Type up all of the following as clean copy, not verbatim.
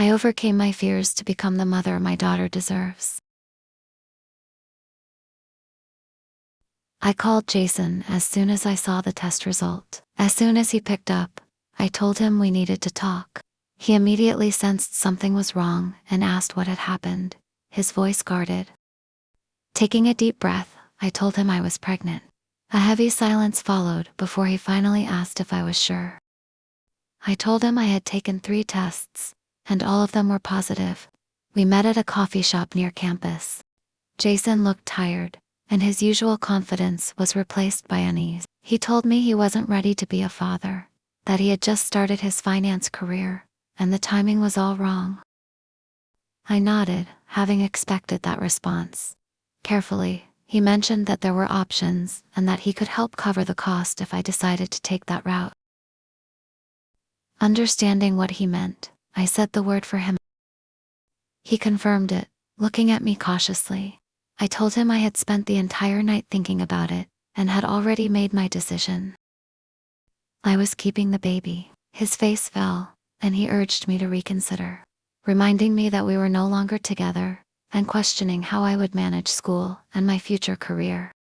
I overcame my fears to become the mother my daughter deserves. I called Jason as soon as I saw the test result. As soon as he picked up, I told him we needed to talk. He immediately sensed something was wrong and asked what had happened, his voice guarded. Taking a deep breath, I told him I was pregnant. A heavy silence followed before he finally asked if I was sure. I told him I had taken 3 tests, and all of them were positive. We met at a coffee shop near campus. Jason looked tired, and his usual confidence was replaced by unease. He told me he wasn't ready to be a father, that he had just started his finance career, and the timing was all wrong. I nodded, having expected that response. Carefully, he mentioned that there were options and that he could help cover the cost if I decided to take that route. Understanding what he meant, I said the word for him. He confirmed it, looking at me cautiously. I told him I had spent the entire night thinking about it, and had already made my decision. I was keeping the baby. His face fell, and he urged me to reconsider, reminding me that we were no longer together, and questioning how I would manage school and my future career.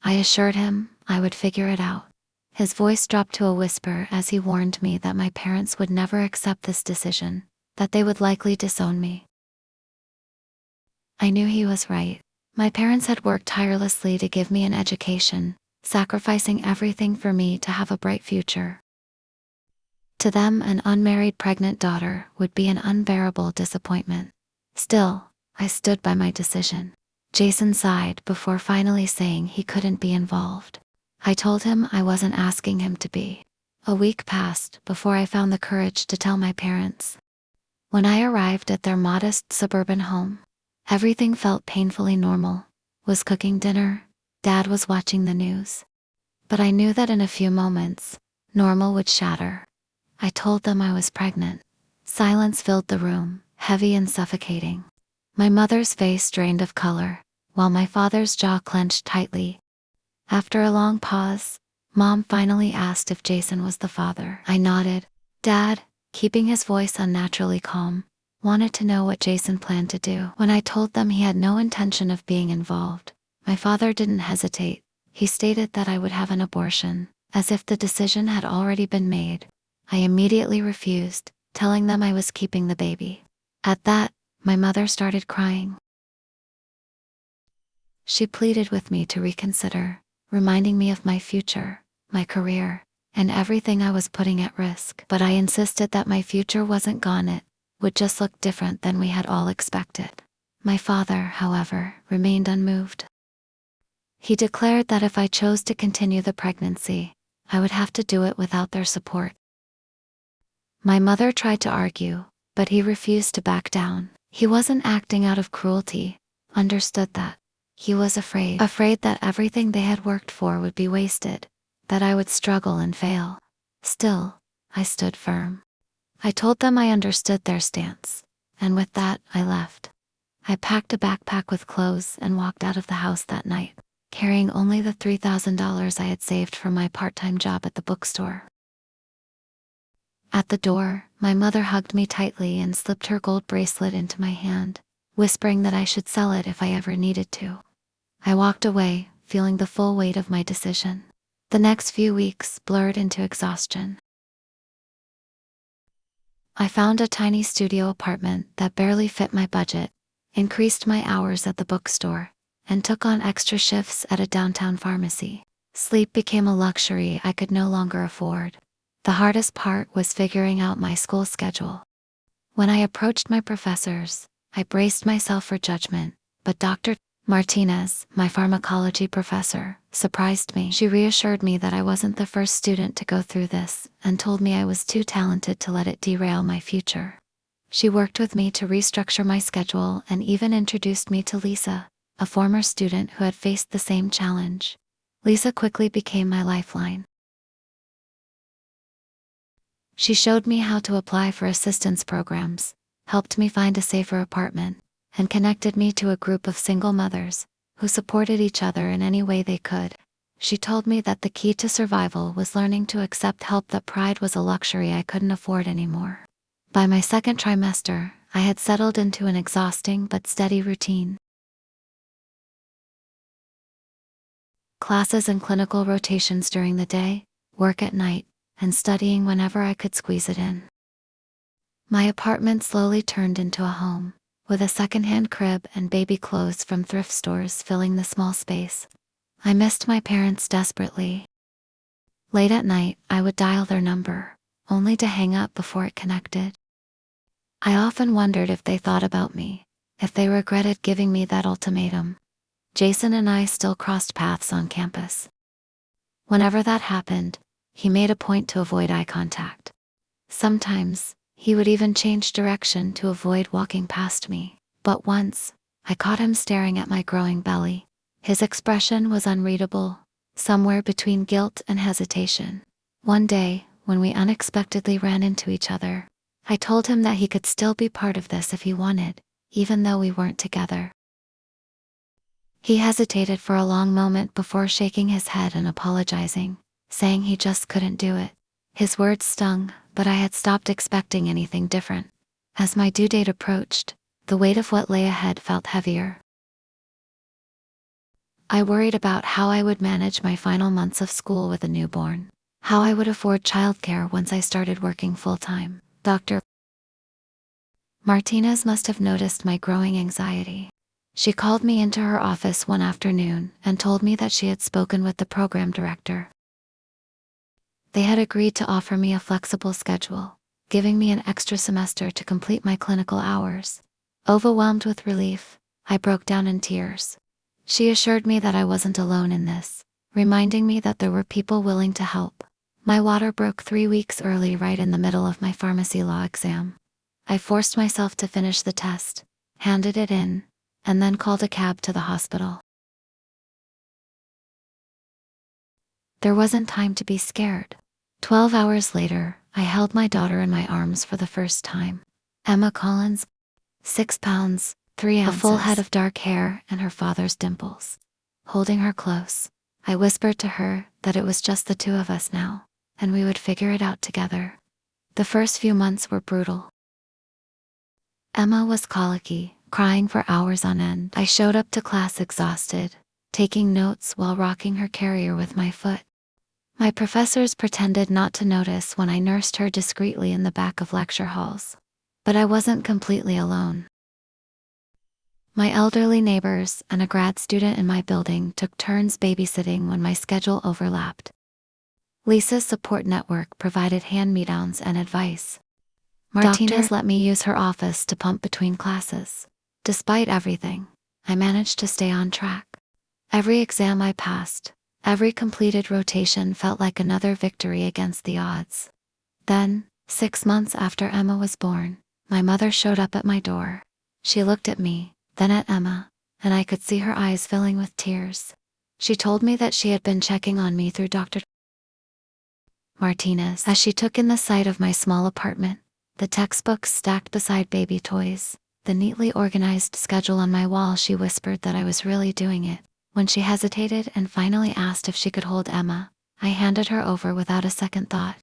I assured him I would figure it out. His voice dropped to a whisper as he warned me that my parents would never accept this decision, that they would likely disown me. I knew he was right. My parents had worked tirelessly to give me an education, sacrificing everything for me to have a bright future. To them, an unmarried pregnant daughter would be an unbearable disappointment. Still, I stood by my decision. Jason sighed before finally saying he couldn't be involved. I told him I wasn't asking him to be. A week passed before I found the courage to tell my parents. When I arrived at their modest suburban home, everything felt painfully normal. Was cooking dinner, Dad was watching the news. But I knew that in a few moments, normal would shatter. I told them I was pregnant. Silence filled the room, heavy and suffocating. My mother's face drained of color, while my father's jaw clenched tightly. After a long pause, Mom finally asked if Jason was the father. I nodded. Dad, keeping his voice unnaturally calm, wanted to know what Jason planned to do. When I told them he had no intention of being involved, my father didn't hesitate. He stated that I would have an abortion, as if the decision had already been made. I immediately refused, telling them I was keeping the baby. At that, my mother started crying. She pleaded with me to reconsider, reminding me of my future, my career, and everything I was putting at risk. But I insisted that my future wasn't gone, it would just look different than we had all expected. My father, however, remained unmoved. He declared that if I chose to continue the pregnancy, I would have to do it without their support. My mother tried to argue, but he refused to back down. He wasn't acting out of cruelty, understood that. He was afraid that everything they had worked for would be wasted, that I would struggle and fail. Still, I stood firm. I told them I understood their stance, and with that, I left. I packed a backpack with clothes and walked out of the house that night, carrying only the $3,000 I had saved from my part-time job at the bookstore. At the door, my mother hugged me tightly and slipped her gold bracelet into my hand, whispering that I should sell it if I ever needed to. I walked away, feeling the full weight of my decision. The next few weeks blurred into exhaustion. I found a tiny studio apartment that barely fit my budget, increased my hours at the bookstore, and took on extra shifts at a downtown pharmacy. Sleep became a luxury I could no longer afford. The hardest part was figuring out my school schedule. When I approached my professors, I braced myself for judgment, but Dr. Martinez, my pharmacology professor, surprised me. She reassured me that I wasn't the first student to go through this, and told me I was too talented to let it derail my future. She worked with me to restructure my schedule and even introduced me to Lisa, a former student who had faced the same challenge. Lisa quickly became my lifeline. She showed me how to apply for assistance programs, helped me find a safer apartment, and connected me to a group of single mothers who supported each other in any way they could. She told me that the key to survival was learning to accept help, that pride was a luxury I couldn't afford anymore. By my second trimester, I had settled into an exhausting but steady routine. Classes and clinical rotations during the day, work at night, and studying whenever I could squeeze it in. My apartment slowly turned into a home, with a secondhand crib and baby clothes from thrift stores filling the small space. I missed my parents desperately. Late at night, I would dial their number, only to hang up before it connected. I often wondered if they thought about me, if they regretted giving me that ultimatum. Jason and I still crossed paths on campus. Whenever that happened, he made a point to avoid eye contact. Sometimes, he would even change direction to avoid walking past me. But once, I caught him staring at my growing belly. His expression was unreadable, somewhere between guilt and hesitation. One day, when we unexpectedly ran into each other, I told him that he could still be part of this if he wanted, even though we weren't together. He hesitated for a long moment before shaking his head and apologizing, saying he just couldn't do it. His words stung, but I had stopped expecting anything different. As my due date approached, the weight of what lay ahead felt heavier. I worried about how I would manage my final months of school with a newborn, how I would afford childcare once I started working full-time. Dr. Martinez must have noticed my growing anxiety. She called me into her office one afternoon and told me that she had spoken with the program director. They had agreed to offer me a flexible schedule, giving me an extra semester to complete my clinical hours. Overwhelmed with relief, I broke down in tears. She assured me that I wasn't alone in this, reminding me that there were people willing to help. My water broke 3 weeks early right in the middle of my pharmacy law exam. I forced myself to finish the test, handed it in, and then called a cab to the hospital. There wasn't time to be scared. 12 hours later, I held my daughter in my arms for the first time. Emma Collins, 6 pounds, 3 ounces, a full head of dark hair and her father's dimples. Holding her close, I whispered to her that it was just the two of us now, and we would figure it out together. The first few months were brutal. Emma was colicky, crying for hours on end. I showed up to class exhausted, taking notes while rocking her carrier with my foot. My professors pretended not to notice when I nursed her discreetly in the back of lecture halls. But I wasn't completely alone. My elderly neighbors and a grad student in my building took turns babysitting when my schedule overlapped. Lisa's support network provided hand-me-downs and advice. Martinez let me use her office to pump between classes. Despite everything, I managed to stay on track. Every exam I passed, every completed rotation felt like another victory against the odds. Then, 6 months after Emma was born, my mother showed up at my door. She looked at me, then at Emma, and I could see her eyes filling with tears. She told me that she had been checking on me through Dr. Martinez. As she took in the sight of my small apartment, the textbooks stacked beside baby toys, the neatly organized schedule on my wall, she whispered that I was really doing it. When she hesitated and finally asked if she could hold Emma, I handed her over without a second thought.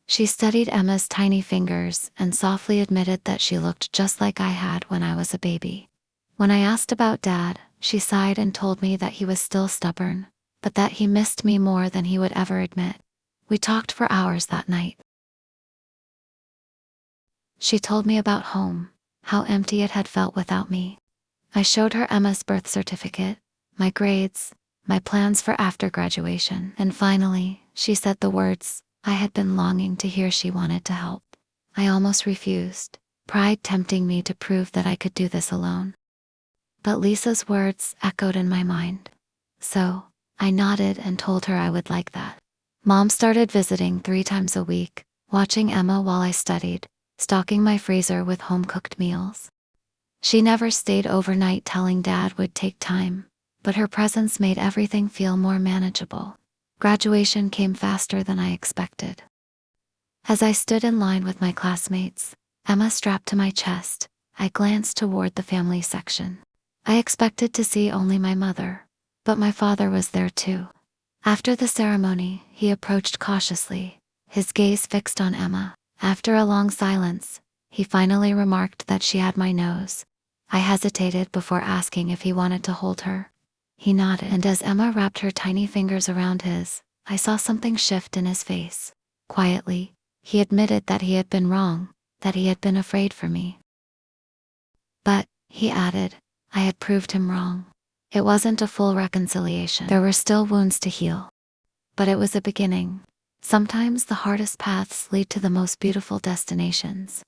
She studied Emma's tiny fingers and softly admitted that she looked just like I had when I was a baby. When I asked about Dad, she sighed and told me that he was still stubborn, but that he missed me more than he would ever admit. We talked for hours that night. She told me about home, how empty it had felt without me. I showed her Emma's birth certificate, my grades, my plans for after graduation, and finally, she said the words I had been longing to hear. She wanted to help. I almost refused, pride tempting me to prove that I could do this alone. But Lisa's words echoed in my mind. So, I nodded and told her I would like that. Mom started visiting 3 times a week, watching Emma while I studied, stocking my freezer with home-cooked meals. She never stayed overnight, telling Dad would take time, but her presence made everything feel more manageable. Graduation came faster than I expected. As I stood in line with my classmates, Emma strapped to my chest, I glanced toward the family section. I expected to see only my mother, but my father was there too. After the ceremony, he approached cautiously, his gaze fixed on Emma. After a long silence, he finally remarked that she had my nose. I hesitated before asking if he wanted to hold her. He nodded, and as Emma wrapped her tiny fingers around his, I saw something shift in his face. Quietly, he admitted that he had been wrong, that he had been afraid for me. But, he added, I had proved him wrong. It wasn't a full reconciliation. There were still wounds to heal. But it was a beginning. Sometimes the hardest paths lead to the most beautiful destinations.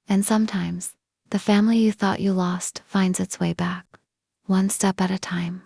And sometimes, the family you thought you lost finds its way back, one step at a time.